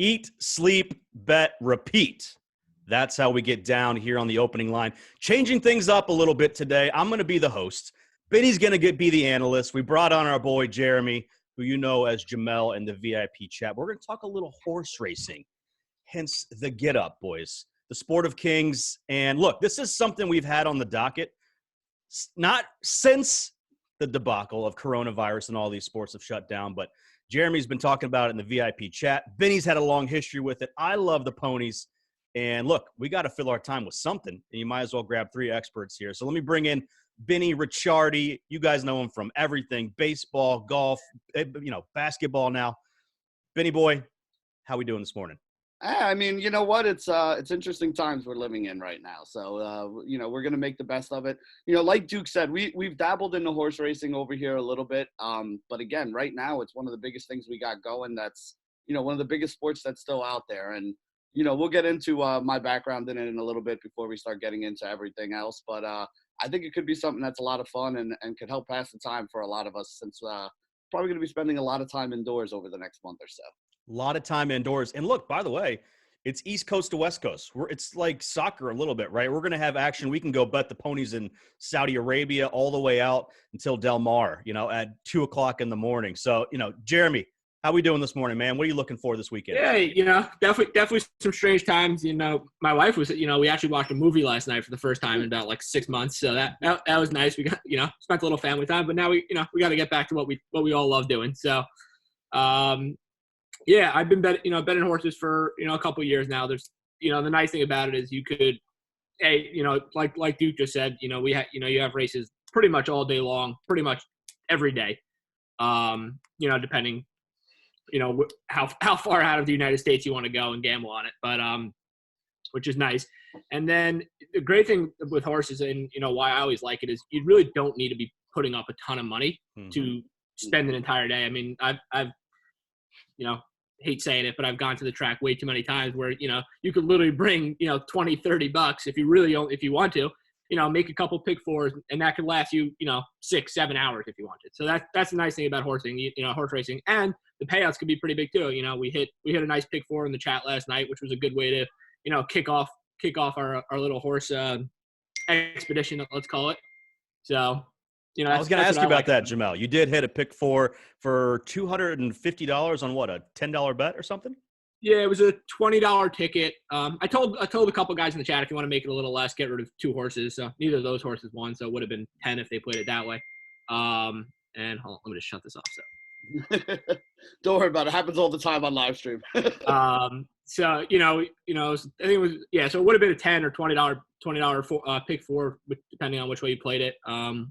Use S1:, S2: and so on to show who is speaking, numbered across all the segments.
S1: Eat, sleep, bet, repeat. That's how we get down here on the opening line. Changing things up a little bit today. I'm going to be the host. Benny's going to be the analyst. We brought on our boy Jeremy, who you know as Jamel in the VIP chat. We're going to talk a little horse racing, hence the get up, boys. The sport of kings. And look, this is something we've had on the docket, not since the debacle of coronavirus and all these sports have shut down, but Jeremy's been talking about it in the VIP chat. Benny's had a long history with it. I love the ponies. And look, we got to fill our time with something, and you might as well grab three experts here. So let me bring in Benny Ricciardi. You guys know him from everything, baseball, golf, basketball now. Benny boy, how we doing this morning?
S2: I mean, you know what? It's interesting times we're living in right now. So, we're going to make the best of it. Like Duke said, we've dabbled in the horse racing over here a little bit. But again, right now, it's one of the biggest things we got going. That's, one of the biggest sports that's still out there. And, we'll get into my background in it in a little bit before we start getting into everything else. But I think it could be something that's a lot of fun and could help pass the time for a lot of us, since probably going to be spending a lot of time indoors over the next month or so.
S1: A lot of time indoors. And look, by the way, it's East Coast to West Coast. It's like soccer a little bit, right? We're going to have action. We can go bet the ponies in Saudi Arabia all the way out until Del Mar, at 2 o'clock in the morning. So, Jeremy, how we doing this morning, man? What are you looking for this weekend?
S3: Yeah, definitely some strange times. My wife was, we actually watched a movie last night for the first time in about like 6 months. So that was nice. We got, spent a little family time, but now we got to get back to what we all love doing. So, yeah, I've been betting horses for, a couple of years now. There's, the nice thing about it is you could, like Duke just said, you have races pretty much all day long, pretty much every day. Depending, how far out of the United States you want to go and gamble on it, but, which is nice. And then the great thing with horses and, why I always like it is you really don't need to be putting up a ton of money to spend an entire day. I mean, I've hate saying it, but I've gone to the track way too many times where, you could literally bring, $20, $30 if you really don't, if you want to, make a couple pick fours, and that could last you, 6, 7 hours if you wanted. So that's the nice thing about horsing, horse racing, and the payouts could be pretty big too. We hit a nice pick four in the chat last night, which was a good way to, kick off our little horse expedition, let's call it. So,
S1: I was going to ask you about that, Jamel. You did hit a pick four for $250 on what, a $10 bet or something?
S3: Yeah, it was a $20 ticket. I told a couple guys in the chat, if you want to make it a little less, get rid of 2 horses. So neither of those horses won, so it would have been 10 if they played it that way. And hold on, let me just shut this off. So
S2: don't worry about it. It happens all the time on live stream.
S3: So I think it was so it would have been a $10 or $20 pick four, depending on which way you played it.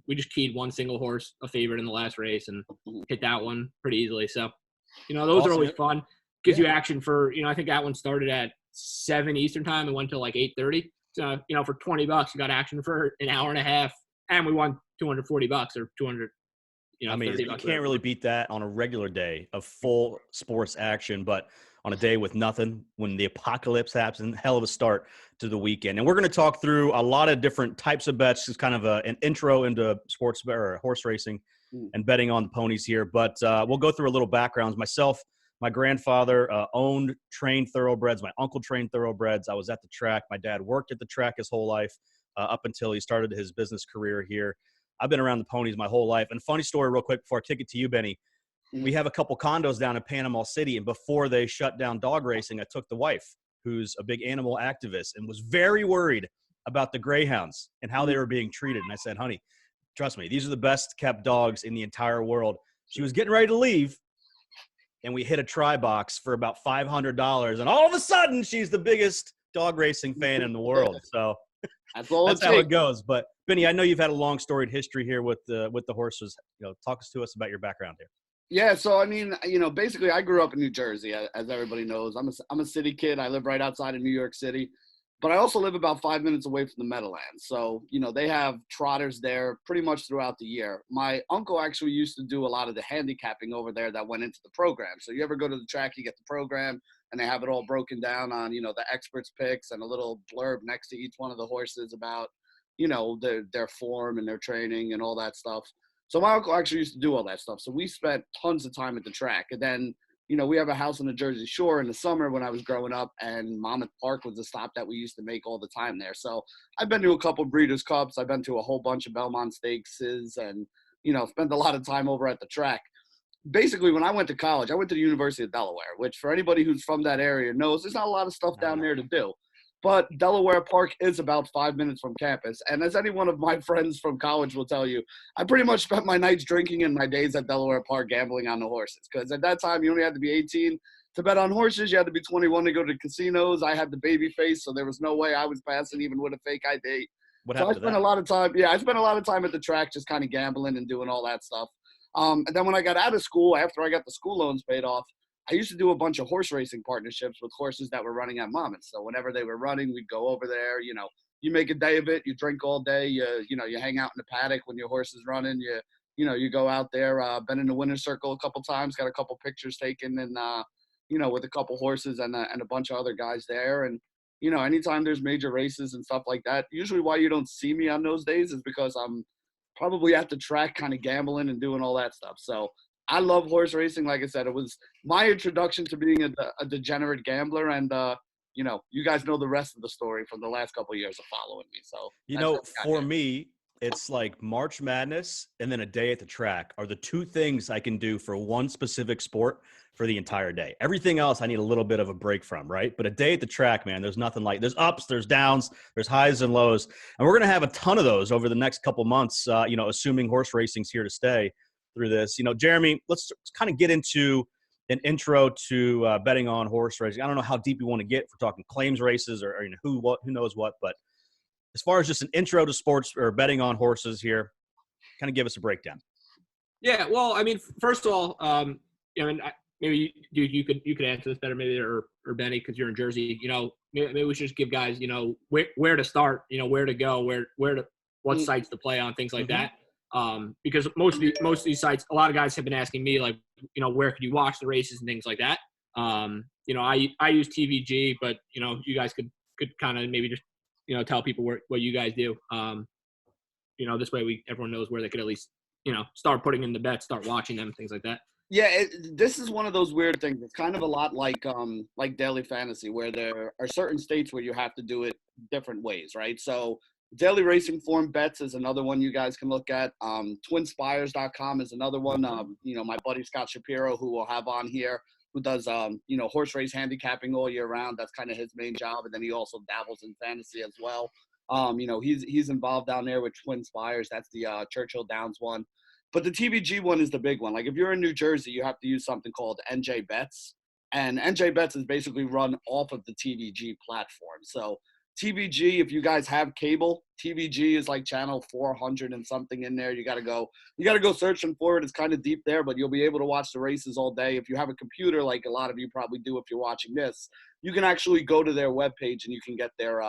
S3: We just keyed one single horse a favorite in the last race and hit that one pretty easily. So those are always fun. Gives you action for I think that one started at 7 Eastern time and went till like 8:30. So for $20 you got action for an hour and a half, and we won $240 or 200.
S1: I mean, you can't really beat that on a regular day of full sports action, but on a day with nothing, when the apocalypse happens, hell of a start to the weekend. And we're going to talk through a lot of different types of bets, just kind of an intro into sports or horse racing and betting on the ponies here. But we'll go through a little backgrounds. Myself, my grandfather owned trained thoroughbreds. My uncle trained thoroughbreds. I was at the track. My dad worked at the track his whole life up until he started his business career here. I've been around the ponies my whole life. And funny story real quick before I kick it to you, Benny. We have a couple condos down in Panama City, and before they shut down dog racing, I took the wife, who's a big animal activist, and was very worried about the greyhounds and how they were being treated. And I said, honey, trust me, these are the best kept dogs in the entire world. She was getting ready to leave, and we hit a try box for about $500, and all of a sudden, she's the biggest dog racing fan in the world. So that's how it goes. But Benny, I know you've had a long storied history here with the horses. Talk to us about your background here.
S2: Yeah, so I mean, basically, I grew up in New Jersey, as everybody knows. I'm a city kid. I live right outside of New York City, but I also live about 5 minutes away from the Meadowlands. So they have trotters there pretty much throughout the year. My uncle actually used to do a lot of the handicapping over there that went into the program. So you ever go to the track, you get the program, and they have it all broken down on the experts picks and a little blurb next to each one of the horses about their form and their training and all that stuff. So my uncle actually used to do all that stuff. So we spent tons of time at the track. And then, we have a house on the Jersey Shore in the summer when I was growing up, and Monmouth Park was a stop that we used to make all the time there. So I've been to a couple Breeders' Cups. I've been to a whole bunch of Belmont Stakes and, spent a lot of time over at the track. Basically, when I went to college, I went to the University of Delaware, which for anybody who's from that area knows there's not a lot of stuff down there to do. But Delaware Park is about 5 minutes from campus. And as any one of my friends from college will tell you, I pretty much spent my nights drinking and my days at Delaware Park gambling on the horses. Because at that time, you only had to be 18 to bet on horses. You had to be 21 to go to casinos. I had the baby face, so there was no way I was passing even with a fake ID.
S1: What
S2: So I
S1: happened to
S2: spent
S1: that?
S2: a lot of time. Yeah, I spent a lot of time at the track just kind of gambling and doing all that stuff. And then when I got out of school, after I got the school loans paid off, I used to do a bunch of horse racing partnerships with horses that were running at Monmouth. So whenever they were running, we'd go over there. You make a day of it. You drink all day. You hang out in the paddock when your horse is running. You go out there. Been in the winner's circle a couple times. Got a couple pictures taken, and with a couple horses and a bunch of other guys there. And anytime there's major races and stuff like that, usually why you don't see me on those days is because I'm probably at the track kind of gambling and doing all that stuff. So I love horse racing. Like I said, it was my introduction to being a degenerate gambler. And, you guys know the rest of the story from the last couple of years of following me. So,
S1: For me, it's like March Madness and then a day at the track are the two things I can do for one specific sport for the entire day. Everything else I need a little bit of a break from, right? But a day at the track, man, there's nothing like, there's ups, there's downs, there's highs and lows. And we're going to have a ton of those over the next couple months, assuming horse racing's here to stay through this. Jeremy, let's kind of get into an intro to betting on horse racing. I don't know how deep you want to get. If we're talking claims races or who knows what, but as far as just an intro to sports or betting on horses here, kind of give us a breakdown.
S3: Yeah, well, I mean, first of all, maybe you could answer this better, maybe or Benny, because you're in Jersey. Maybe we should just give guys, where to start, where to go, what sites to play on, things like that. Because most of these sites, a lot of guys have been asking me, like, where could you watch the races and things like that. I use TVG, but you guys could kind of maybe just tell people what you guys do. This way everyone knows where they could at least start putting in the bets, start watching them, things like that.
S2: Yeah, this is one of those weird things. It's kind of a lot like daily fantasy, where there are certain states where you have to do it different ways, right? So Daily Racing Form Bets is another one you guys can look at. Twinspires.com is another one. My buddy Scott Shapiro, who we'll have on here, who does horse race handicapping all year round. That's kind of his main job, and then he also dabbles in fantasy as well. He's involved down there with Twin Spires. That's the Churchill Downs one. But the TVG one is the big one. Like if you're in New Jersey, you have to use something called NJ Bets. And NJ Bets is basically run off of the TVG platform. So TVG, if you guys have cable, TVG is like channel 400 and something in there. You got to go searching for it. It's kind of deep there, but you'll be able to watch the races all day. If you have a computer, like a lot of you probably do if you're watching this, you can actually go to their webpage and you can get their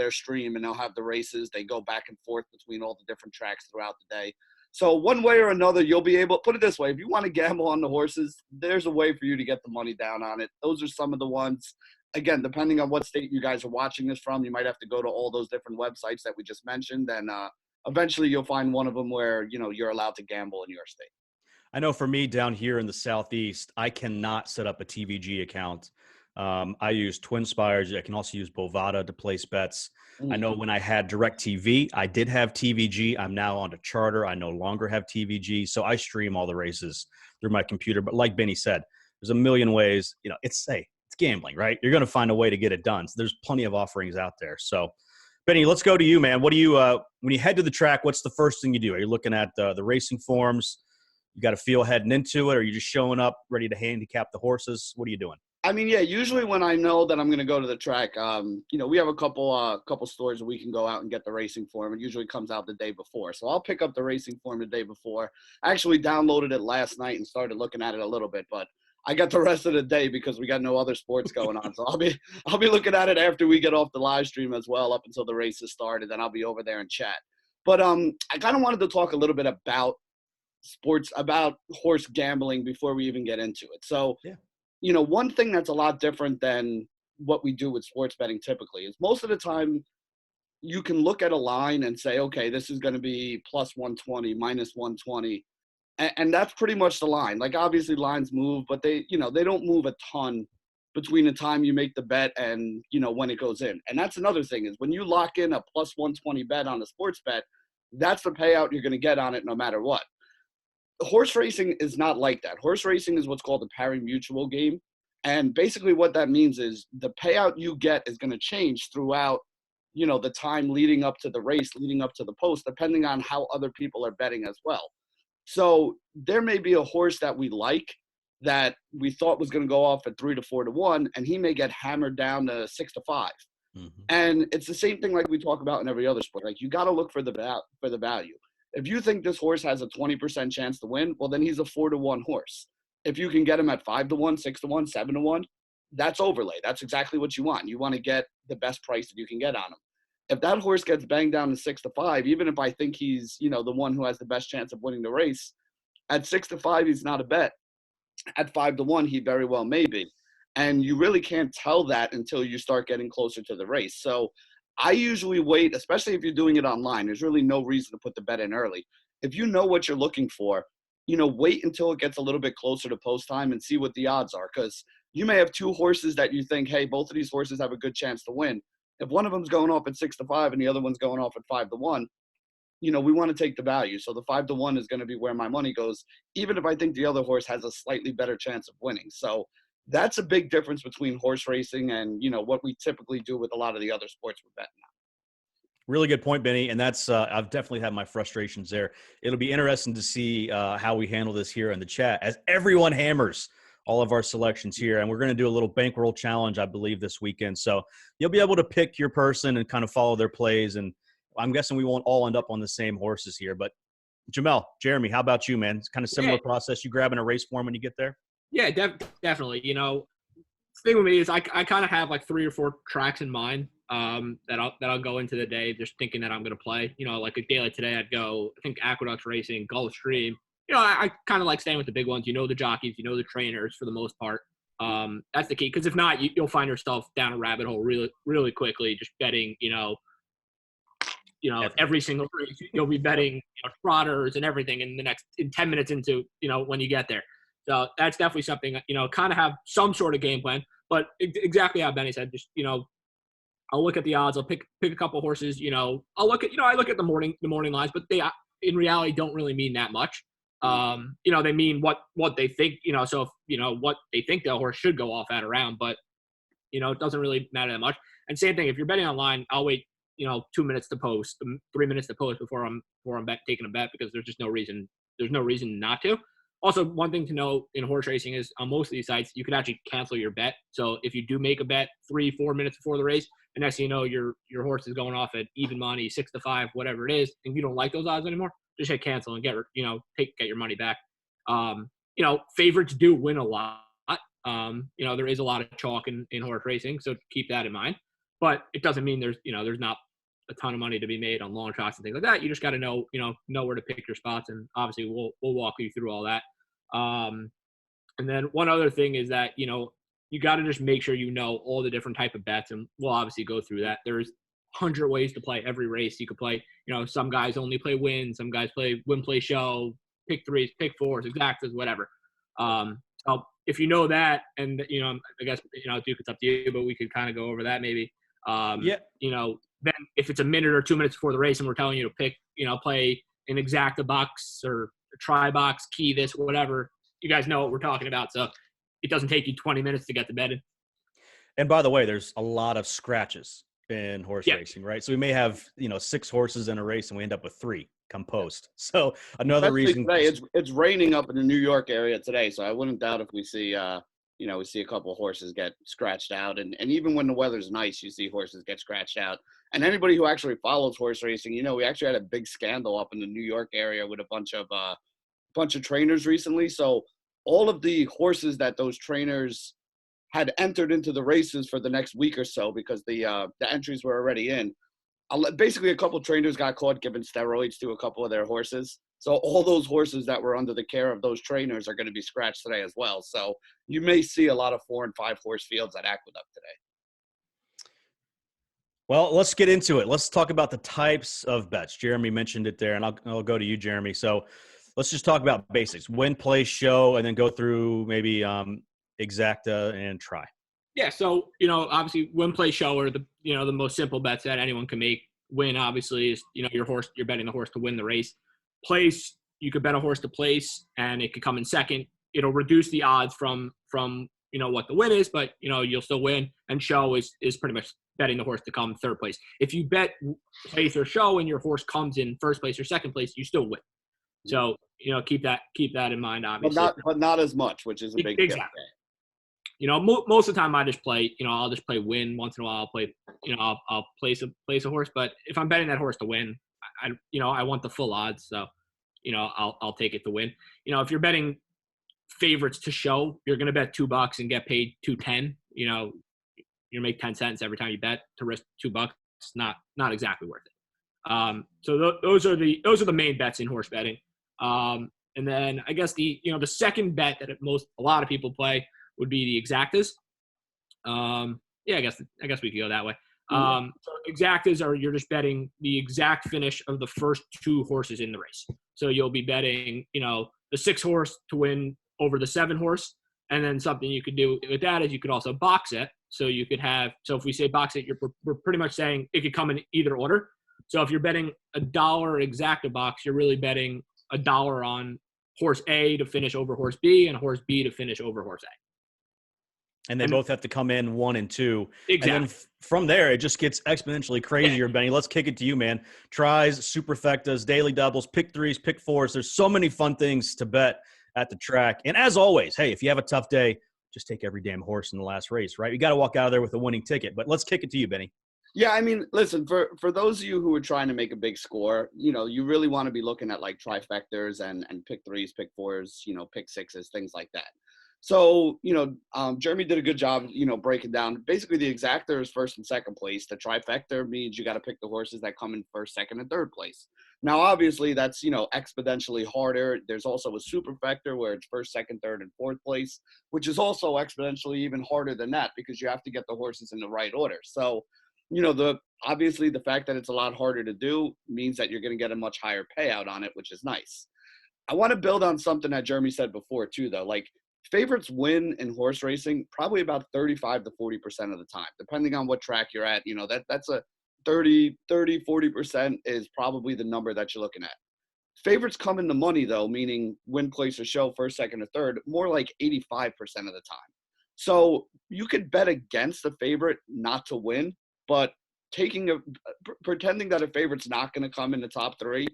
S2: stream, and they'll have the races. They go back and forth between all the different tracks throughout the day. So one way or another, you'll be able – put it this way. If you want to gamble on the horses, there's a way for you to get the money down on it. Those are some of the ones. Again, depending on what state you guys are watching this from, you might have to go to all those different websites that we just mentioned. And eventually you'll find one of them where, you're allowed to gamble in your state.
S1: I know for me down here in the Southeast, I cannot set up a TVG account. I use Twin Spires. I can also use Bovada to place bets. I know when I had DirecTV, I did have TVG. I'm now on to Charter. I no longer have TVG. So I stream all the races through my computer. But like Benny said, there's a million ways. It's gambling, right? You're going to find a way to get it done. So there's plenty of offerings out there. So Benny, let's go to you, man. What do you, when you head to the track, what's the first thing you do? Are you looking at the racing forms? You got a feel heading into it? Or are you just showing up ready to handicap the horses? What are you doing?
S2: I mean, yeah, usually when I know that I'm going to go to the track, we have a couple stores where we can go out and get the racing form. It usually comes out the day before. So I'll pick up the racing form the day before. I actually downloaded it last night and started looking at it a little bit, but I got the rest of the day because we got no other sports going on. So I'll be looking at it after we get off the live stream as well, up until the races started. Then I'll be over there and chat. But I kind of wanted to talk a little bit about sports, about horse gambling before we even get into it. So,
S1: yeah.
S2: One thing that's a lot different than what we do with sports betting typically is most of the time you can look at a line and say, okay, this is going to be plus 120, minus 120. And that's pretty much the line. Like, obviously lines move, but they don't move a ton between the time you make the bet and, when it goes in. And that's another thing is when you lock in a plus 120 bet on a sports bet, that's the payout you're going to get on it no matter what. Horse racing is not like that. Horse racing is what's called a pari mutuel game. And basically what that means is the payout you get is going to change throughout, the time leading up to the race, leading up to the post, depending on how other people are betting as well. So there may be a horse that we like that we thought was going to go off at 3 to 4 to 1, and he may get hammered down to 6 to 5. Mm-hmm. And it's the same thing like we talk about in every other sport. Like, you got to look for the value. If you think this horse has a 20% chance to win, well, then he's a 4 to 1 horse. If you can get him at 5 to 1, 6 to 1, 7 to 1, that's overlay. That's exactly what you want. You want to get the best price that you can get on him. If that horse gets banged down to 6 to 5, even if I think he's, the one who has the best chance of winning the race, at 6 to 5, he's not a bet. At 5 to 1, he very well may be. And you really can't tell that until you start getting closer to the race. So I usually wait, especially if you're doing it online. There's really no reason to put the bet in early. If you know what you're looking for, wait until it gets a little bit closer to post time and see what the odds are. Because you may have two horses that you think, hey, both of these horses have a good chance to win. If one of them's going off at 6 to 5 and the other one's going off at 5 to 1, we want to take the value. So the 5 to 1 is going to be where my money goes, even if I think the other horse has a slightly better chance of winning. So that's a big difference between horse racing and, what we typically do with a lot of the other sports we're betting on.
S1: Really good point, Benny. And that's, I've definitely had my frustrations there. It'll be interesting to see how we handle this here in the chat as everyone hammers all of our selections here. And we're going to do a little bankroll challenge, I believe, this weekend. So you'll be able to pick your person and kind of follow their plays. And I'm guessing we won't all end up on the same horses here. But Jamel, Jeremy, how about you, man? It's kind of similar process. You grabbing a race form when you get there?
S3: Yeah, definitely. The thing with me is I kind of have like 3 or 4 tracks in mind that I'll go into the day just thinking that I'm going to play. Like a day like today, I'd go, I think, Aqueduct Racing, Gulfstream. I kind of like staying with the big ones. The jockeys, the trainers for the most part. That's the key, because if not, you'll find yourself down a rabbit hole really, really quickly just betting, every single race. You'll be betting trotters and everything in 10 minutes into, when you get there. So that's definitely something, kind of have some sort of game plan. But exactly how Benny said, just, I'll look at the odds. I'll pick a couple horses. I'll look at, I look at the morning lines, but they in reality don't really mean that much. They mean what they think, so if, what they think the horse should go off at around, but, it doesn't really matter that much. And same thing, if you're betting online, I'll wait, 2 minutes to post, 3 minutes to post before I'm taking a bet, because there's just no reason not to. Also, one thing to know in horse racing is on most of these sites, you can actually cancel your bet. So if you do make a bet 3-4 minutes before the race, and next thing you know, your horse is going off at even money, 6 to 5, whatever it is, and you don't like those odds anymore, just hit cancel and get your money back. Favorites do win a lot. There is a lot of chalk in horse racing, so keep that in mind. But it doesn't mean there's not a ton of money to be made on long shots and things like that. You just got to know where to pick your spots, and obviously we'll walk you through all that. And then one other thing is that you got to just make sure all the different type of bets, and we'll obviously go through that. There's 100 ways to play every race. You could play, some guys only play win, some guys play win, play show, pick threes, pick fours, exactas, whatever. So if you know that, and I guess Duke, it's up to you, but we could kind of go over that maybe. Then if it's a minute or 2 minutes before the race and we're telling you to pick, play an exacta box or a try box, key this, whatever, you guys know what we're talking about. So it doesn't take you 20 minutes to get the bet in.
S1: And by the way, there's a lot of scratches in horse racing, right? So we may have, 6 horses in a race and we end up with 3 come post. So another reason
S2: today, it's raining up in the New York area today. So I wouldn't doubt if we see, we see a couple of horses get scratched out. And even when the weather's nice, you see horses get scratched out. And anybody who actually follows horse racing, we actually had a big scandal up in the New York area with a bunch of trainers recently. So all of the horses that those trainers had entered into the races for the next week or so, because the entries were already in, basically a couple of trainers got caught giving steroids to a couple of their horses. So all those horses that were under the care of those trainers are going to be scratched today as well. So you may see a lot of 4 and 5 horse fields at Aqueduct today.
S1: Well, let's get into it. Let's talk about the types of bets. Jeremy mentioned it there, and I'll go to you, Jeremy. So let's just talk about basics: win, place, show, and then go through maybe exacta and try.
S3: Yeah, so obviously win, play, show are the most simple bets that anyone can make. Win obviously is your horse. You're betting the horse to win the race. Place, you could bet a horse to place, and it could come in second. It'll reduce the odds from what the win is, but you'll still win. And show is pretty much betting the horse to come third place. If you bet place or show and your horse comes in first place or second place, you still win. So keep that in mind. Obviously,
S2: but not as much, which is a big
S3: exactly. Most of the time I just play, I'll just play win. Once in a while I'll play, I'll place a horse. But if I'm betting that horse to win, I want the full odds. So, I'll take it to win. If you're betting favorites to show, you're going to bet $2 and get paid $2.10. You make 10 cents every time you bet. To risk $2, not exactly worth it. So those are the main bets in horse betting. And then I guess the second bet that a lot of people play would be the exactas. I guess we could go that way. So exactas are, you're just betting the exact finish of the first two horses in the race. So you'll be betting, the 6 horse to win over the 7 horse. And then something you could do with that is you could also box it. So you could have, so if we say box it, we're pretty much saying it could come in either order. So if you're betting $1 exacta box, you're really betting $1 on horse A to finish over horse B and horse B to finish over horse A.
S1: And they both have to come in 1 and 2.
S3: Exactly.
S1: And then from there, it just gets exponentially crazier, Benny. Let's kick it to you, man. Tries, superfectas, daily doubles, pick 3s, pick 4s. There's so many fun things to bet at the track. And as always, hey, if you have a tough day, just take every damn horse in the last race, right? You got to walk out of there with a winning ticket. But let's kick it to you, Benny.
S2: Yeah, I mean, listen, for those of you who are trying to make a big score, you really want to be looking at like trifectas and pick 3s, pick 4s, pick 6s, things like that. So, Jeremy did a good job, breaking down. Basically, the exacta is first and second place. The trifecta means you got to pick the horses that come in first, second, and third place. Now, obviously, that's, exponentially harder. There's also a superfecta where it's first, second, third, and fourth place, which is also exponentially even harder than that because you have to get the horses in the right order. So, obviously the fact that it's a lot harder to do means that you're going to get a much higher payout on it, which is nice. I want to build on something that Jeremy said before too, though. Like, favorites win in horse racing probably about 35 to 40% of the time, depending on what track you're at. That's a 40% is probably the number that you're looking at. Favorites come in the money, though, meaning win, place, or show, first, second, or third, more like 85% of the time. So you could bet against the favorite not to win, but pretending that a favorite's not going to come in the top 3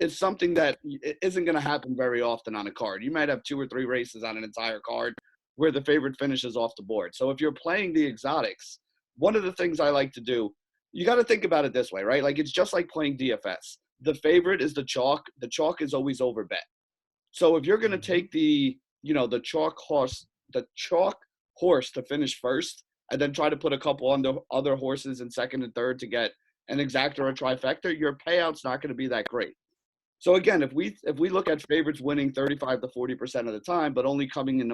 S2: is something that isn't going to happen very often on a card. You might have 2 or 3 races on an entire card where the favorite finishes off the board. So if you're playing the exotics, one of the things I like to do, you got to think about it this way, right? Like, it's just like playing DFS. The favorite is the chalk. The chalk is always over bet. So if you're going to take the chalk horse to finish first, and then try to put a couple other horses in second and third to get an exacta or a trifecta, your payout's not going to be that great. So again, if we look at favorites winning 35 to 40% of the time, but coming in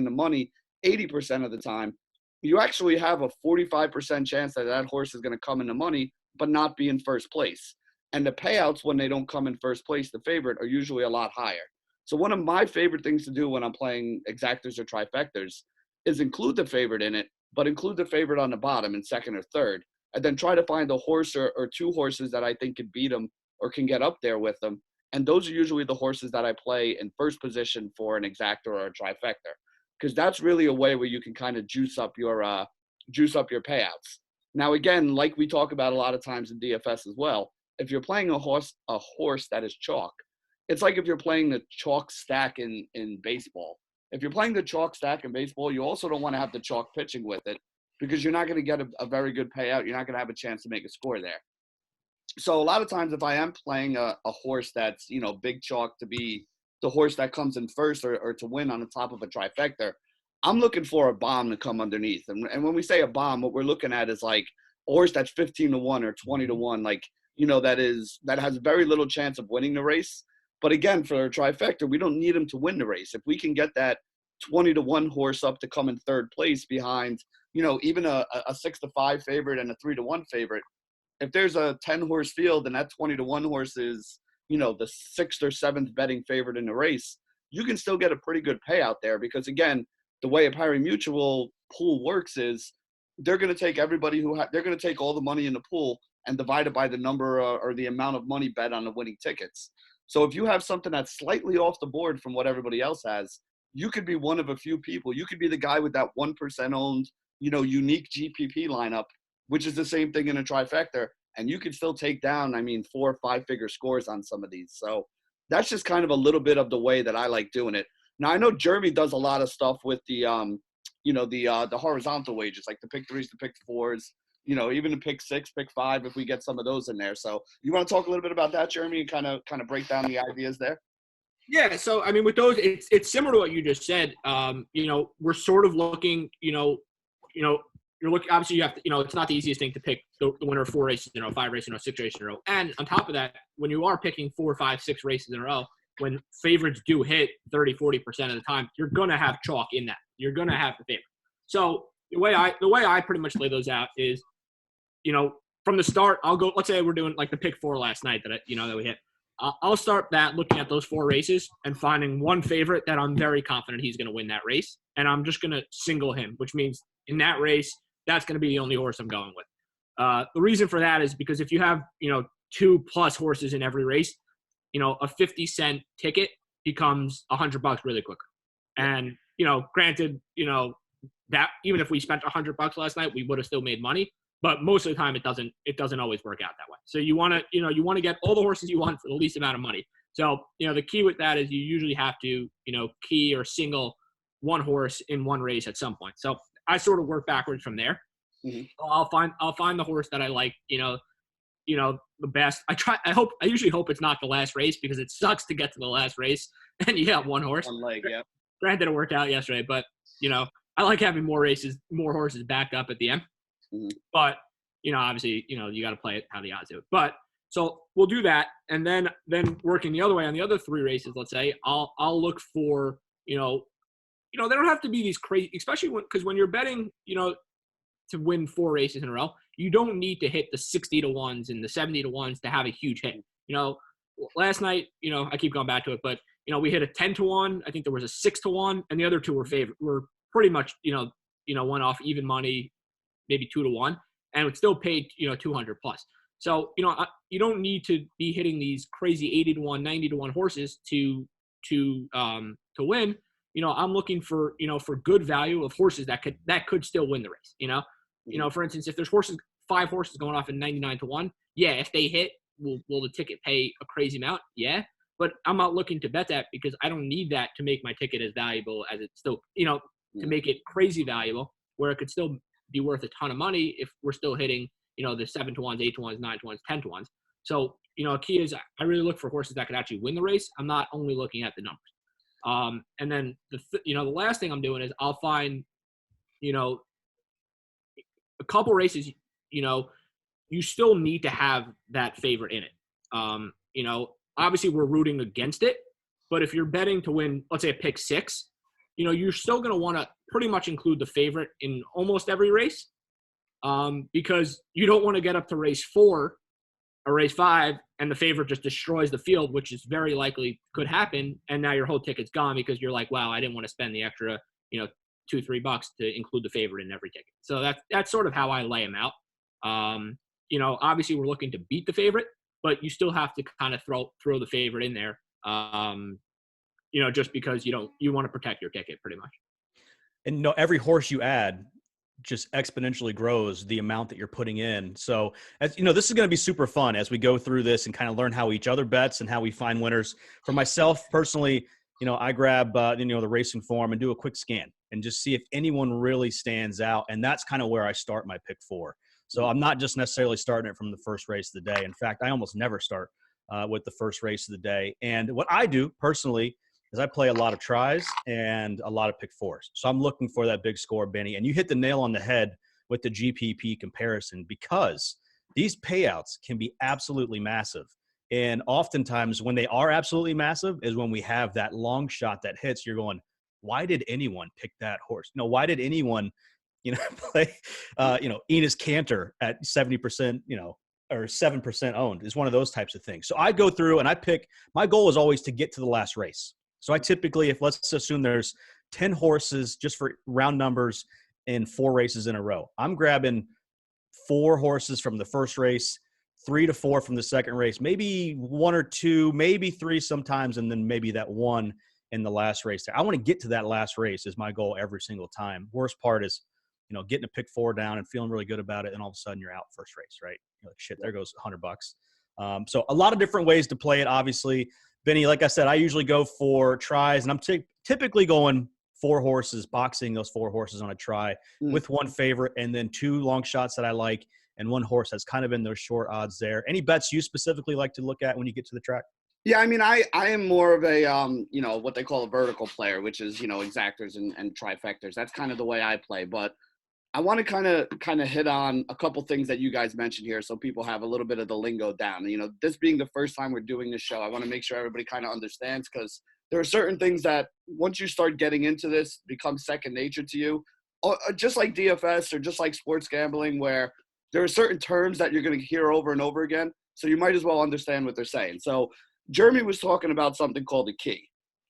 S2: the money 80% of the time, you actually have a 45% chance that horse is going to come in the money, but not be in first place. And the payouts when they don't come in first place, the favorite, are usually a lot higher. So one of my favorite things to do when I'm playing exactas or trifectas is include the favorite in it, but include the favorite on the bottom in second or third, and then try to find a horse or 2 horses that I think can beat them or can get up there with them. And those are usually the horses that I play in first position for an exacta or a trifecta, because that's really a way where you can kind of juice up your payouts. Now, again, like we talk about a lot of times in DFS as well, if you're playing a horse that is chalk, it's like if you're playing the chalk stack in baseball. If you're playing the chalk stack in baseball, you also don't want to have the chalk pitching with it, because you're not going to get a very good payout. You're not going to have a chance to make a score there. So a lot of times if I am playing a horse that's, big chalk to be the horse that comes in first or to win on the top of a trifecta, I'm looking for a bomb to come underneath. And when we say a bomb, what we're looking at is like a horse that's 15 to 1 or 20 to 1, like, that has very little chance of winning the race. But again, for a trifecta, we don't need him to win the race. If we can get that 20 to 1 horse up to come in third place behind, even a 6 to 5 favorite and a 3 to 1 favorite, if there's a 10 horse field and that 20 to 1 horse is the sixth or seventh betting favorite in the race, you can still get a pretty good payout there because, again, the way a pari mutual pool works is they're going to take everybody they're going to take all the money in the pool and divide it by the number or the amount of money bet on the winning tickets. So if you have something that's slightly off the board from what everybody else has, you could be one of a few people. You could be the guy with that 1% owned, unique GPP lineup, which is the same thing in a trifecta. And you could still take down, 4 or 5 figure scores on some of these. So that's just kind of a little bit of the way that I like doing it. Now, I know Jeremy does a lot of stuff with the horizontal wages, like the pick threes, the pick fours, even the pick 6, pick 5, if we get some of those in there. So you want to talk a little bit about that, Jeremy, and kind of break down the ideas there?
S3: Yeah. So, with those, it's similar to what you just said. We're sort of looking, you're looking, obviously you have to, it's not the easiest thing to pick the winner of 4 races in a row, 5 races in a row, 6 races in a row. And on top of that, when you are picking 4, 5, 6 races in a row, when favorites do hit 30, 40% of the time, you're going to have chalk in that. You're going to have the favorite. So the way I pretty much lay those out is, from the start, I'll go, let's say we're doing like the pick 4 last night that we hit. I'll start that looking at those 4 races and finding one favorite that I'm very confident he's going to win that race. And I'm just going to single him, which means in that race, that's going to be the only horse I'm going with. The reason for that is because if you have, 2+ horses in every race, a 50-cent ticket becomes $100 really quick. And, granted, that even if we spent $100 last night, we would have still made money. But most of the time, it doesn't always work out that way. So you want to get all the horses you want for the least amount of money. So, the key with that is you usually have to, key or single one horse in one race at some point. So I sort of work backwards from there.
S2: Mm-hmm.
S3: So I'll find the horse that I like, the best. I usually hope it's not the last race because it sucks to get to the last race and you have one horse.
S2: One leg, yeah.
S3: Granted, it worked out yesterday, but, I like having more horses backed up at the end.
S2: Mm-hmm.
S3: But, obviously, you got to play it how the odds do it. But so we'll do that. And then working the other way on the other 3 races, let's say, I'll look for, they don't have to be these crazy, especially because when you're betting, to win 4 races in a row, you don't need to hit the 60 to 1s and the 70 to 1s to have a huge hit. Last night, I keep going back to it, but, we hit a 10 to 1. I think there was a 6 to 1, and the other 2 were pretty much, one off even money, maybe 2 to 1, and it still paid, 200 plus. So, you don't need to be hitting these crazy 80 to 1, 90 to 1 horses to win. I'm looking for, for good value of horses that could still win the race. For instance, if there's 5 horses going off in 99 to 1, yeah, if they hit, will the ticket pay a crazy amount? Yeah. But I'm not looking to bet that because I don't need that to make my ticket as valuable as it's still, to make it crazy valuable where it could still be worth a ton of money if we're still hitting, the 7 to 1s, 8 to 1s, 9 to 1s, 10 to 1s. So, a key is I really look for horses that could actually win the race. I'm not only looking at the numbers. And then the last thing I'm doing is I'll find, a couple races, you still need to have that favorite in it. Obviously we're rooting against it, but if you're betting to win, let's say a pick 6, you're still going to want to pretty much include the favorite in almost every race. Because you don't want to get up to race 4 or race 5 and the favorite just destroys the field, which is very likely could happen. And now your whole ticket's gone because you're like, wow, I didn't want to spend the extra, $2-3 to include the favorite in every ticket. So that's sort of how I lay them out. Obviously we're looking to beat the favorite, but you still have to kind of throw the favorite in there. Just because you want to protect your ticket pretty much.
S1: And every horse you add just exponentially grows the amount that you're putting in. So as this is going to be super fun as we go through this and kind of learn how each other bets and how we find winners. For myself personally, I grab, the racing form and do a quick scan and just see if anyone really stands out. And that's kind of where I start my pick 4. So I'm not just necessarily starting it from the first race of the day. In fact, I almost never start with the first race of the day. And what I do personally is I play a lot of tries and a lot of pick 4s. So I'm looking for that big score, Benny. And you hit the nail on the head with the GPP comparison because these payouts can be absolutely massive. And oftentimes when they are absolutely massive is when we have that long shot that hits, you're going, why did anyone pick that horse? Why did anyone, play, Enos Cantor at 70%, or 7% owned. It's one of those types of things. So I go through and I pick, my goal is always to get to the last race. So I typically, if let's assume there's 10 horses just for round numbers in 4 races in a row, I'm grabbing 4 horses from the first race, 3 to 4 from the second race, maybe 1 or 2, maybe 3 sometimes, and then maybe that 1 in the last race. I want to get to that last race is my goal every single time. Worst part is, getting a pick 4 down and feeling really good about it, and all of a sudden you're out first race, right? You're like, shit, there goes $100. So a lot of different ways to play it, obviously. Benny, like I said, I usually go for tries, and I'm typically going 4 horses, boxing those 4 horses on a try with 1 favorite, and then 2 long shots that I like, and 1 horse that's kind of in those short odds there. Any bets you specifically like to look at when you get to the track?
S2: Yeah, I mean, I am more of a, what they call a vertical player, which is, exactors and trifectors. That's kind of the way I play. But I want to kind of hit on a couple things that you guys mentioned here so people have a little bit of the lingo down. This being the first time we're doing this show, I want to make sure everybody kind of understands, because there are certain things that once you start getting into this become second nature to you, just like DFS or just like sports gambling, where there are certain terms that you're going to hear over and over again. So you might as well understand what they're saying. So Jeremy was talking about something called a key.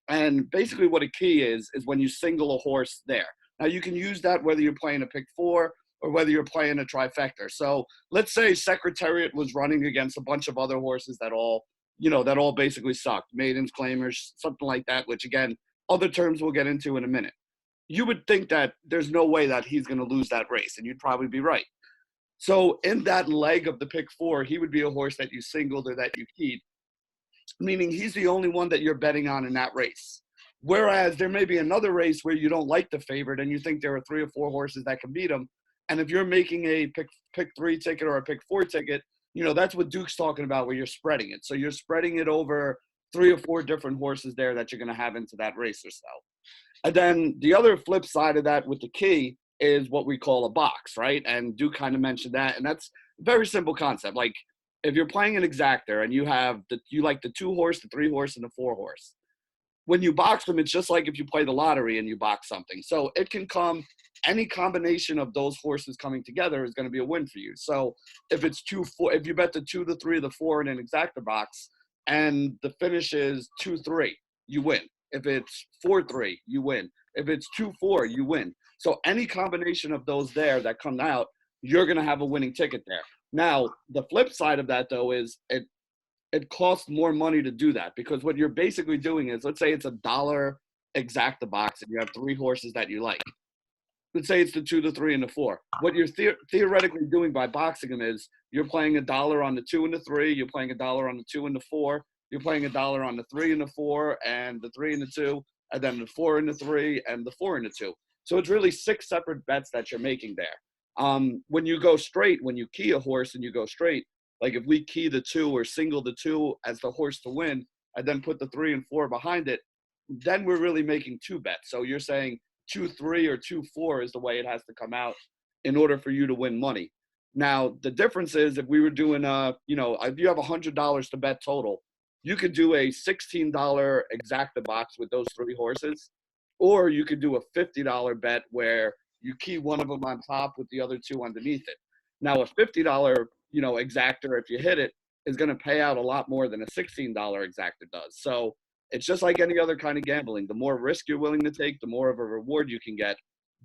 S2: And basically what a key is when you single a horse there. Now, you can use that whether you're playing a pick 4 or whether you're playing a trifecta. So let's say Secretariat was running against a bunch of other horses that all basically sucked. Maidens, claimers, something like that, which, again, other terms we'll get into in a minute. You would think that there's no way that he's going to lose that race, and you'd probably be right. So in that leg of the pick 4, he would be a horse that you singled or that you keyed, meaning he's the only one that you're betting on in that race. Whereas there may be another race where you don't like the favorite and you think there are 3 or 4 horses that can beat him. And if you're making a pick 3 ticket or a pick 4 ticket, that's what Duke's talking about, where you're spreading it. So you're spreading it over 3 or 4 different horses there that you're going to have into that race or so. And then the other flip side of that with the key is what we call a box, right? And Duke kind of mentioned that. And that's a very simple concept. Like, if you're playing an exactor and you like the 2 horse, the 3 horse, and the 4 horse, when you box them, it's just like if you play the lottery and you box something. So it can come, any combination of those horses coming together is going to be a win for you. So if it's 2-4, if you bet the 2, the 3, the 4 in an exactor box, and the finish is 2-3, you win. If it's 4-3, you win. If it's 2-4, you win. So any combination of those there that come out, you're going to have a winning ticket there. Now, the flip side of that, though, is it costs more money to do that, because what you're basically doing is, let's say it's $1 exacta box and you have 3 horses that you like. Let's say it's the 2, the 3, and the 4. What you're theoretically doing by boxing them is you're playing $1 on the 2 and the 3, you're playing $1 on the 2 and the 4, you're playing $1 on the 3 and the 4, and the 3 and the 2, and then the 4 and the 3, and the 4 and the 2. So it's really 6 separate bets that you're making there. When you go straight, when you key a horse and you go straight, like if we key the 2 or single the 2 as the horse to win, and then put the 3 and 4 behind it, then we're really making 2 bets. So you're saying 2-3 or 2-4 is the way it has to come out in order for you to win money. Now, the difference is if we were doing, if you have $100 to bet total, you could do a $16 exacta box with those 3 horses, or you could do a $50 bet where you key one of them on top with the other 2 underneath it. Now, a $50, exactor, if you hit it, is going to pay out a lot more than a $16 exactor does. So it's just like any other kind of gambling. The more risk you're willing to take, the more of a reward you can get.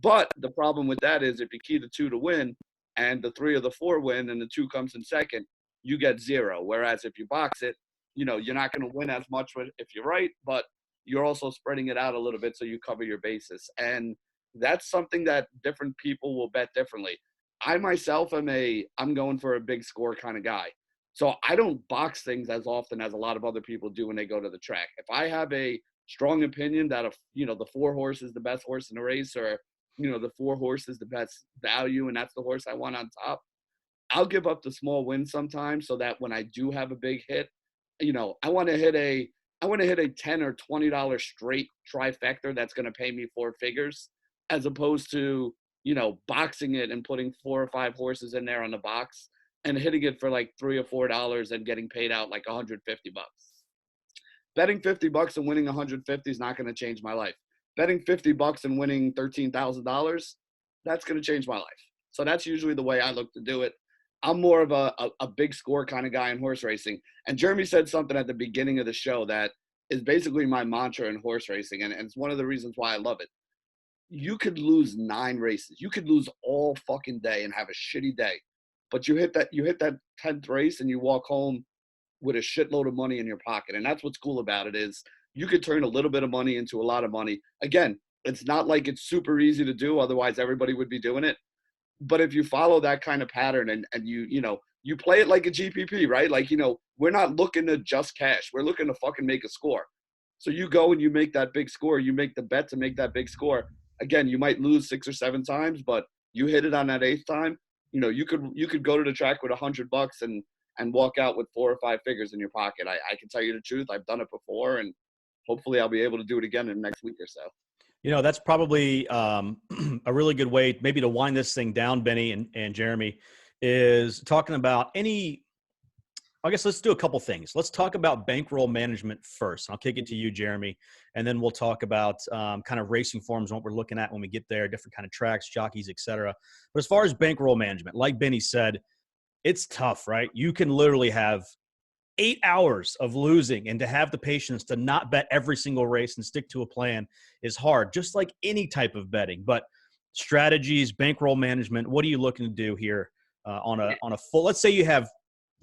S2: But the problem with that is if you key the 2 to win and the 3 or the 4 win and the 2 comes in second, you get 0. Whereas if you box it, you're not going to win as much if you're right, but you're also spreading it out a little bit so you cover your bases. And that's something that different people will bet differently. I myself I'm going for a big score kind of guy. So I don't box things as often as a lot of other people do when they go to the track. If I have a strong opinion that the 4 horse is the best horse in the race, or the 4 horse is the best value and that's the horse I want on top, I'll give up the small win sometimes so that when I do have a big hit, I want to hit a $10 or $20 straight trifecta that's going to pay me 4 figures, as opposed to boxing it and putting 4 or 5 horses in there on the box and hitting it for like $3 or $4 and getting paid out like $150. Betting $50 and winning $150 is not going to change my life. Betting $50 and winning $13,000, that's going to change my life. So that's usually the way I look to do it. I'm more of a big score kind of guy in horse racing. And Jeremy said something at the beginning of the show that is basically my mantra in horse racing, and it's one of the reasons why I love it. You could lose 9 races. You could lose all fucking day and have a shitty day. But you hit that 10th race and you walk home with a shitload of money in your pocket. And that's what's cool about it is you could turn a little bit of money into a lot of money. Again, it's not like it's super easy to do, otherwise everybody would be doing it. But if you follow that kind of pattern and you play it like a GPP, right? Like, we're not looking to just cash. We're looking to fucking make a score. So you go and you make that big score. You make the bet to make that big score. Again, you might lose 6 or 7 times, but you hit it on that 8th time. You could go to the track with $100 and walk out with 4 or 5 figures in your pocket. I can tell you the truth. I've done it before, and hopefully I'll be able to do it again in the next week or so.
S1: That's probably a really good way maybe to wind this thing down, Benny and Jeremy, is talking about I guess let's do a couple things. Let's talk about bankroll management first. I'll kick it to you, Jeremy, and then we'll talk about kind of racing forms, what we're looking at when we get there, different kind of tracks, jockeys, et cetera. But as far as bankroll management, like Benny said, it's tough, right? You can literally have 8 hours of losing, and to have the patience to not bet every single race and stick to a plan is hard, just like any type of betting. But strategies, bankroll management, what are you looking to do here on a full, let's say you have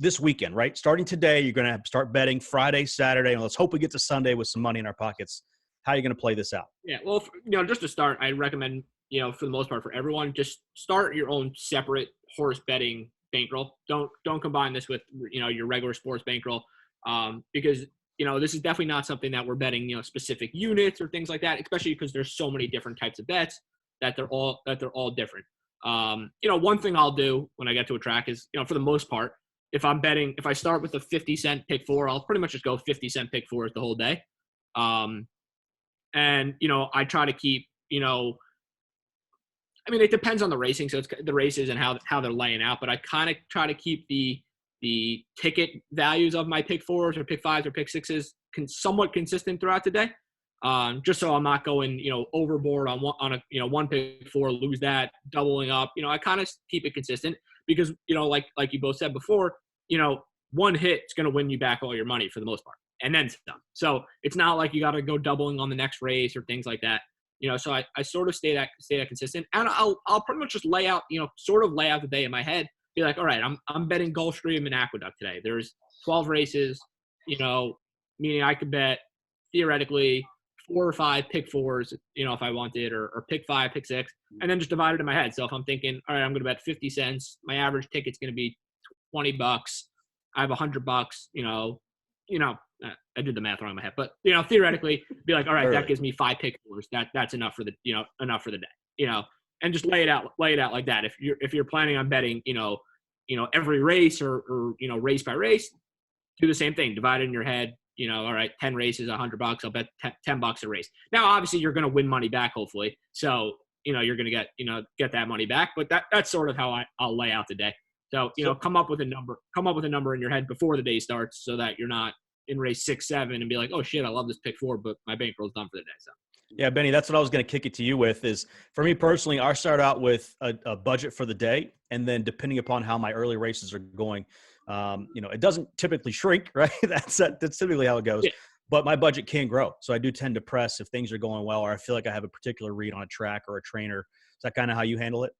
S1: this weekend, right? Starting today, you're going to start betting Friday, Saturday, and let's hope we get to Sunday with some money in our pockets. How are you going to play this out?
S3: Yeah, well, just to start, I recommend, for the most part for everyone, just start your own separate horse betting bankroll. Don't combine this with, your regular sports bankroll, because, this is definitely not something that we're betting, specific units or things like that, especially because there's so many different types of bets that they're all different. One thing I'll do when I get to a track is, for the most part, if I start with a 50-cent pick 4, I'll pretty much just go 50-cent pick 4s the whole day. And, I try to keep, it depends on the racing. So it's the races and how they're laying out, but I kind of try to keep the ticket values of my pick 4s or pick 5s or pick 6s somewhat consistent throughout the day. Just so I'm not going, overboard on one pick 4, lose that, doubling up. I kind of keep it consistent because, like you both said before, one hit is going to win you back all your money for the most part, and then some. So it's not like you got to go doubling on the next race or things like that. So I sort of stay that consistent, and I'll pretty much just lay out the day in my head. Be like, all right, I'm betting Gulfstream and Aqueduct today. There's 12 races, meaning I could bet theoretically 4 or 5 pick 4s, if I wanted, or pick 5, pick 6, and then just divide it in my head. So if I'm thinking, all right, I'm going to bet 50 cents, my average ticket's going to be $20. I have $100, I did the math wrong in my head, but theoretically be like, all right, that gives me 5 pick 4s. That's enough for the day, and just lay it out like that. If you're planning on betting, every race or race by race, do the same thing. Divide it in your head. All right, 10 races, $100. I'll bet $10 a race. Now, obviously, you're going to win money back, hopefully. So, you're going to get that money back. But that's sort of how I'll lay out the day. So, come up with a number in your head before the day starts, so that you're not in race 6, 7 and be like, oh shit, I love this pick 4, but my bankroll's done for the day. So.
S1: Yeah, Benny, that's what I was going to kick it to you with is, for me personally, I start out with a budget for the day. And then depending upon how my early races are going, it doesn't typically shrink, right? That's typically how it goes. Yeah. But my budget can grow. So I do tend to press if things are going well, or I feel like I have a particular read on a track or a trainer. Is that kind of how you handle it?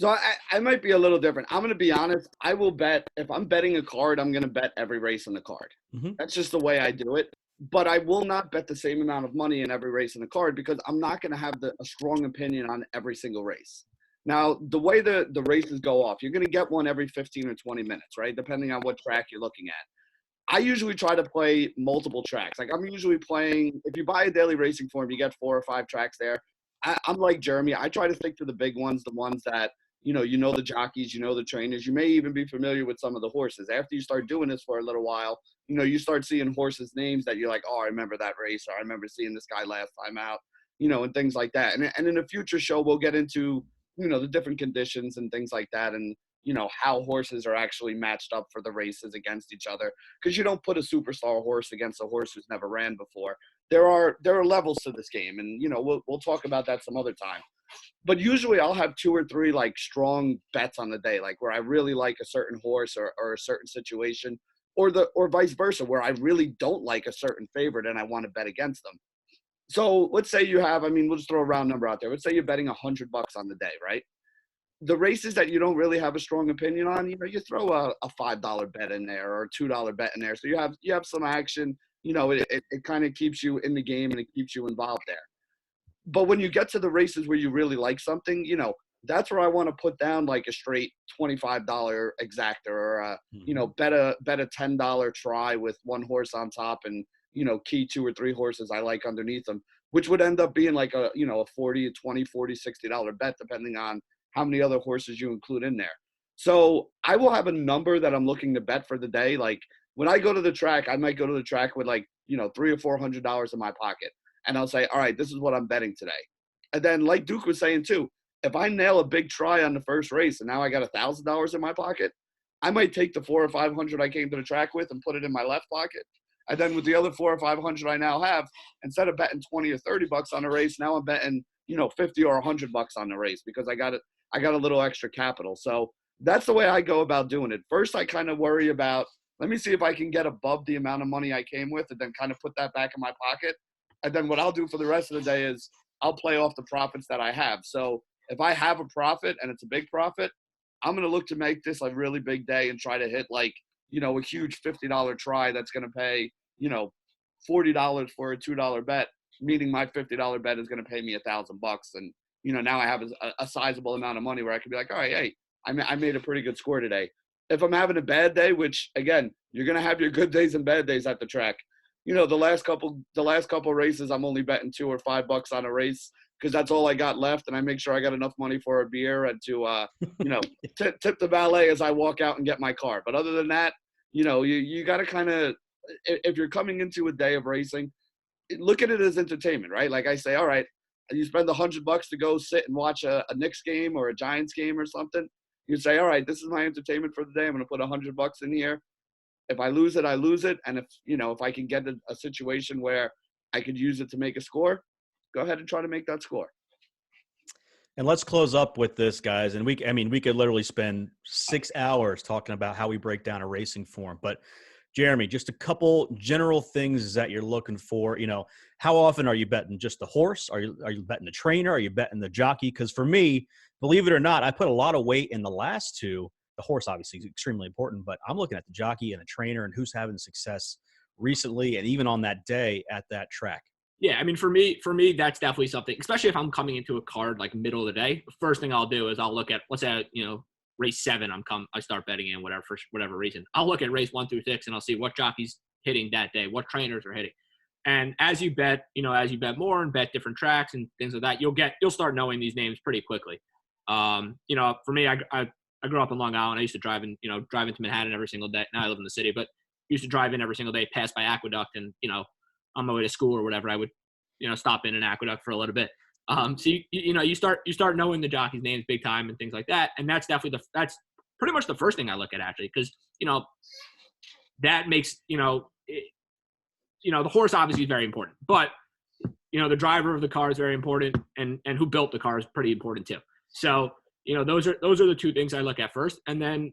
S2: So I might be a little different. I'm going to be honest. I will bet, if I'm betting a card, I'm going to bet every race in the card. Mm-hmm. That's just the way I do it. But I will not bet the same amount of money in every race in the card, because I'm not going to have a strong opinion on every single race. Now, the way the races go off, you're going to get one every 15 or 20 minutes, right? Depending on what track you're looking at. I usually try to play multiple tracks. Like, I'm usually playing, if you buy a daily racing form, you get 4 or 5 tracks there. I'm like Jeremy. I try to stick to the big ones, the ones that, the jockeys, the trainers. You may even be familiar with some of the horses. After you start doing this for a little while, you start seeing horses' names that you're like, oh, I remember that race, or I remember seeing this guy last time out, and things like that. And in a future show, we'll get into, the different conditions and things like that, and, how horses are actually matched up for the races against each other. Because you don't put a superstar horse against a horse who's never ran before. There are levels to this game, and, we'll talk about that some other time. But usually I'll have 2 or 3 like strong bets on the day, like where I really like a certain horse or a certain situation, or vice versa, where I really don't like a certain favorite and I want to bet against them. So let's say you have, I mean, we'll just throw a round number out there. Let's say you're betting $100 on the day, right? The races that you don't really have a strong opinion on, you throw a $5 bet in there or a $2 bet in there. So you have some action. It kind of keeps you in the game and it keeps you involved there. But when you get to the races where you really like something, that's where I want to put down like a straight $25 exactor or bet a $10 try with one horse on top and key 2 or 3 horses I like underneath them, which would end up being like a 40, 20, 40, $60 bet depending on how many other horses you include in there. So I will have a number that I'm looking to bet for the day. Like when I go to the track, I might go to the track with like $300 or $400 in my pocket. And I'll say, all right, this is what I'm betting today. And then like Duke was saying too, if I nail a big try on the first race and now I got $1,000 in my pocket, I might take the 400 or 500 I came to the track with and put it in my left pocket. And then with the other 400 or 500 I now have, instead of betting 20 or 30 bucks on a race, now I'm betting 50 or 100 bucks on the race because I got a little extra capital. So that's the way I go about doing it. First, I kind of worry about, let me see if I can get above the amount of money I came with and then kind of put that back in my pocket. And then what I'll do for the rest of the day is I'll play off the profits that I have. So if I have a profit and it's a big profit, I'm going to look to make this a really big day and try to hit like, a huge $50 try that's going to pay, $40 for a $2 bet, meaning my $50 bet is going to pay me $1,000. And, now I have a sizable amount of money where I can be like, all right, hey, I made a pretty good score today. If I'm having a bad day, which again, you're going to have your good days and bad days at the track. The last couple races, I'm only betting $2 or $5 on a race because that's all I got left, and I make sure I got enough money for a beer and to, tip the valet as I walk out and get my car. But other than that, you got to kind of, if you're coming into a day of racing, look at it as entertainment, right? Like I say, all right, you spend $100 to go sit and watch a Knicks game or a Giants game or something. You say, all right, this is my entertainment for the day. I'm going to put $100 in here. If I lose it, I lose it. And if I can get a situation where I could use it to make a score, go ahead and try to make that score.
S1: And let's close up with this, guys. And we could literally spend 6 hours talking about how we break down a racing form. But Jeremy, just a couple general things that you're looking for. How often are you betting just the horse? Are you betting the trainer? Are you betting the jockey? Because for me, believe it or not, I put a lot of weight in the last two. The horse obviously is extremely important, but I'm looking at the jockey and the trainer and who's having success recently and even on that day at that track.
S3: Yeah, I mean, for me, that's definitely something, especially if I'm coming into a card like middle of the day. The first thing I'll do is I'll look at, let's say, race 7, I start betting in whatever, for whatever reason. I'll look at race 1 through 6 and I'll see what jockeys hitting that day, what trainers are hitting. And as you bet more and bet different tracks and things like that, you'll start knowing these names pretty quickly. For me, I grew up in Long Island. I used to drive into Manhattan every single day. Now I live in the city, but used to drive in every single day, pass by Aqueduct, and on my way to school or whatever, I would stop in an Aqueduct for a little bit. So you start knowing the jockeys' names big time and things like that, and that's definitely that's pretty much the first thing I look at actually, because that makes the horse obviously is very important, but the driver of the car is very important, and who built the car is pretty important too. So those are the two things I look at first, and then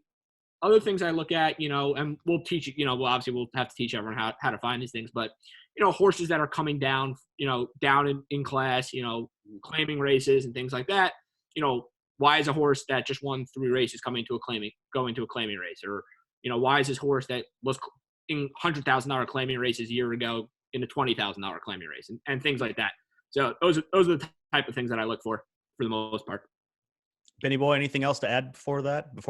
S3: other things I look at, and we'll teach obviously we'll have to teach everyone how to find these things, but horses that are coming down, down in class, claiming races and things like that. Why is a horse that just won 3 races going to a claiming race? Or, why is this horse that was in $100,000 claiming races a year ago in a $20,000 claiming race and things like that. So those are the type of things that I look for the most part.
S1: Benny Boy, anything else to add before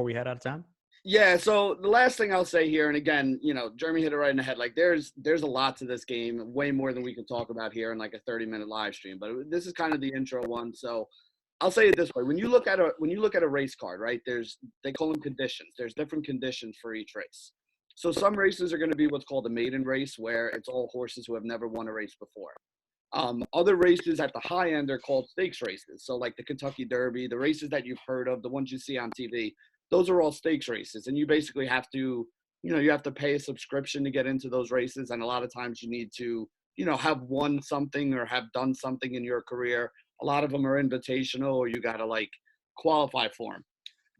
S1: we head out of time?
S2: Yeah, so the last thing I'll say here, and again, Jeremy hit it right in the head. Like there's a lot to this game, way more than we can talk about here in like a 30-minute live stream. But this is kind of the intro one. So I'll say it this way: when you look at a race card, right? They call them conditions. There's different conditions for each race. So some races are going to be what's called a maiden race, where it's all horses who have never won a race before. Other races at the high end are called stakes races. So like the Kentucky Derby, the races that you've heard of, the ones you see on TV. Those are all stakes races, and you basically have to, you have to pay a subscription to get into those races. And a lot of times you need to, have won something or have done something in your career A lot of them are invitational, or you got to like qualify for them.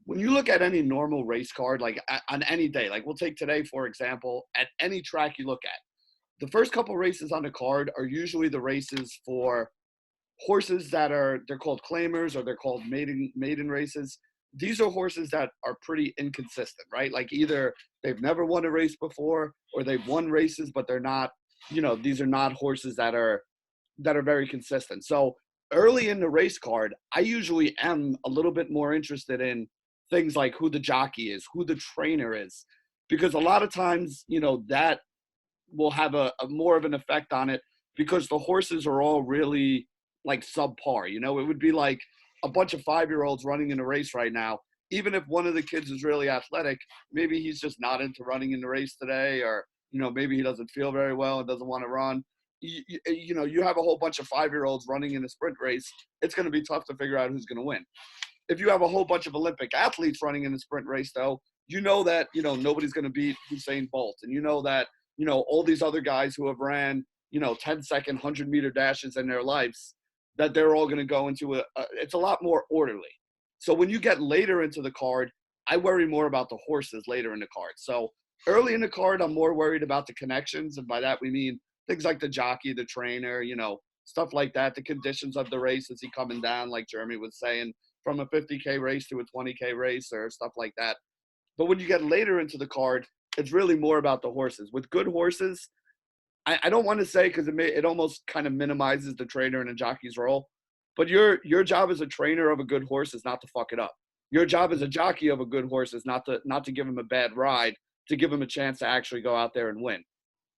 S2: When you look at any normal race card, like on any day, like we'll take today, for example, at any track you look at, the first couple races on the card are usually the races for horses that they're called claimers, or they're called maiden races. These are horses that are pretty inconsistent, right? Like either they've never won a race before, or they've won races, but they're not, these are not horses that are very consistent. So early in the race card, I usually am a little bit more interested in things like who the jockey is, who the trainer is, because a lot of times, that will have a more of an effect on it, because the horses are all really like subpar. It would be like a bunch of 5-year-olds running in a race right now. Even if one of the kids is really athletic, maybe he's just not into running in the race today, or, maybe he doesn't feel very well and doesn't want to run. You have a whole bunch of 5-year-olds running in a sprint race. It's going to be tough to figure out who's going to win. If you have a whole bunch of Olympic athletes running in the sprint race, though, that, nobody's going to beat Usain Bolt. And that, all these other guys who have ran, 10-second, 100-meter dashes in their lives, that they're all going to go into it's a lot more orderly. So when you get later into the card, I worry more about the horses later in the card. So early in the card, I'm more worried about the connections. And by that, we mean things like the jockey, the trainer, stuff like that, the conditions of the race. Is he coming down, like Jeremy was saying, from a 50K race to a 20K race, or stuff like that. But when you get later into the card, it's really more about the horses. With good horses, I don't want to say, because it almost kind of minimizes the trainer and the jockey's role, but your job as a trainer of a good horse is not to fuck it up. Your job as a jockey of a good horse is not to give him a bad ride, to give him a chance to actually go out there and win.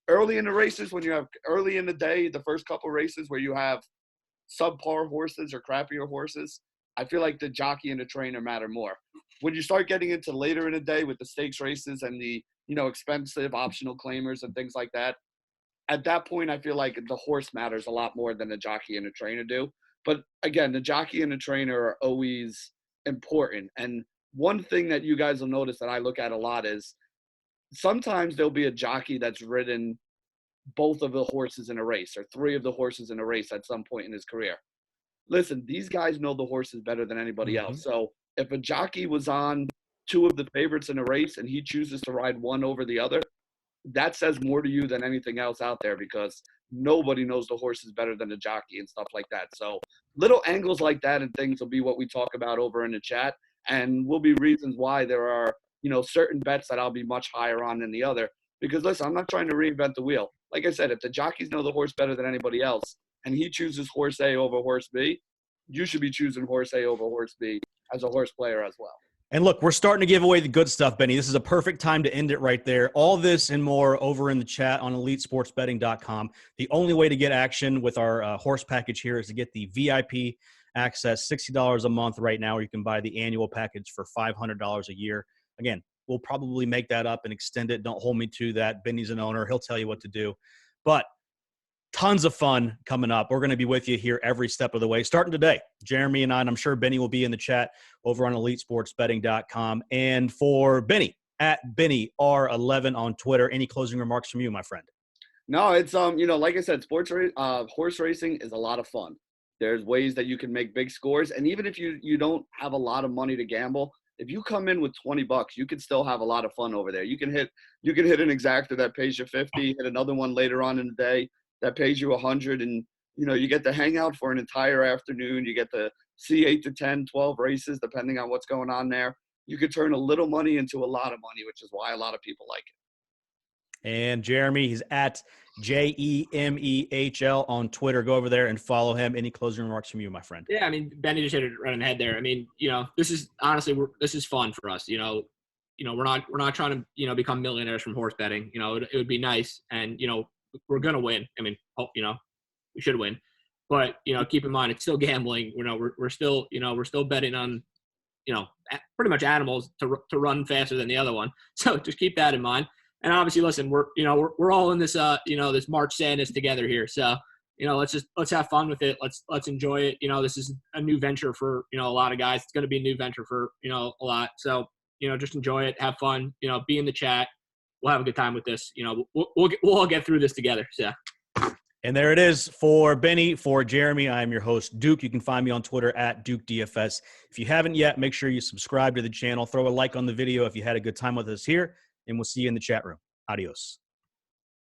S2: Early in the races, early in the day, the first couple races where you have subpar horses or crappier horses, I feel like the jockey and the trainer matter more. When you start getting into later in the day with the stakes races and the, expensive optional claimers and things like that, at that point, I feel like the horse matters a lot more than the jockey and the trainer do. But again, the jockey and the trainer are always important. And one thing that you guys will notice that I look at a lot is sometimes there'll be a jockey that's ridden both of the horses in a race, or 3 of the horses in a race at some point in his career. Listen, these guys know the horses better than anybody else. So if a jockey was on 2 of the favorites in a race and he chooses to ride one over the other, that says more to you than anything else out there, because nobody knows the horses better than the jockey and stuff like that. So little angles like that and things will be what we talk about over in the chat, and will be reasons why there are, certain bets that I'll be much higher on than the other. Because listen, I'm not trying to reinvent the wheel. Like I said, if the jockeys know the horse better than anybody else and he chooses horse A over horse B, you should be choosing horse A over horse B as a horse player as well.
S1: And look, we're starting to give away the good stuff, Benny. This is a perfect time to end it right there. All this and more over in the chat on EliteSportsBetting.com. The only way to get action with our horse package here is to get the VIP access, $60 a month right now, or you can buy the annual package for $500 a year. Again, we'll probably make that up and extend it. Don't hold me to that. Benny's an owner. He'll tell you what to do. But tons of fun coming up. We're going to be with you here every step of the way, starting today. Jeremy and I'm sure Benny will be in the chat over on EliteSportsBetting.com. And for Benny, at BennyR11 on Twitter, any closing remarks from you, my friend?
S2: No, it's like I said, horse racing is a lot of fun. There's ways that you can make big scores, and even if you don't have a lot of money to gamble, if you come in with $20, you can still have a lot of fun over there. You can hit an exacta that pays you 50, hit another one later on in the day that pays you 100, and you get to hang out for an entire afternoon. You get to see 8 to 10, 12 races depending on what's going on there. You could turn a little money into a lot of money, which is why a lot of people like it.
S1: And Jeremy, he's at JEMEHL on Twitter. Go over there and follow him. Any closing remarks from you, my friend?
S3: Yeah, I mean, Benny just hit it right on the head there. I mean, this is honestly, this is fun for us. We're not trying to become millionaires from horse betting. It would be nice, and we're gonna win. I mean, we should win, but keep in mind it's still gambling. We're still betting on pretty much animals to run faster than the other one. So just keep that in mind. And obviously, listen, we're all in this this March Sadness together here. So let's have fun with it. Let's enjoy it. This is a new venture for a lot of guys. It's going to be a new venture for a lot. So just enjoy it, have fun. Be in the chat. We'll have a good time with this. We'll all get through this together. So.
S1: And there it is for Benny, for Jeremy. I am your host, Duke. You can find me on Twitter at DukeDFS. If you haven't yet, make sure you subscribe to the channel. Throw a like on the video if you had a good time with us here, and we'll see you in the chat room. Adios.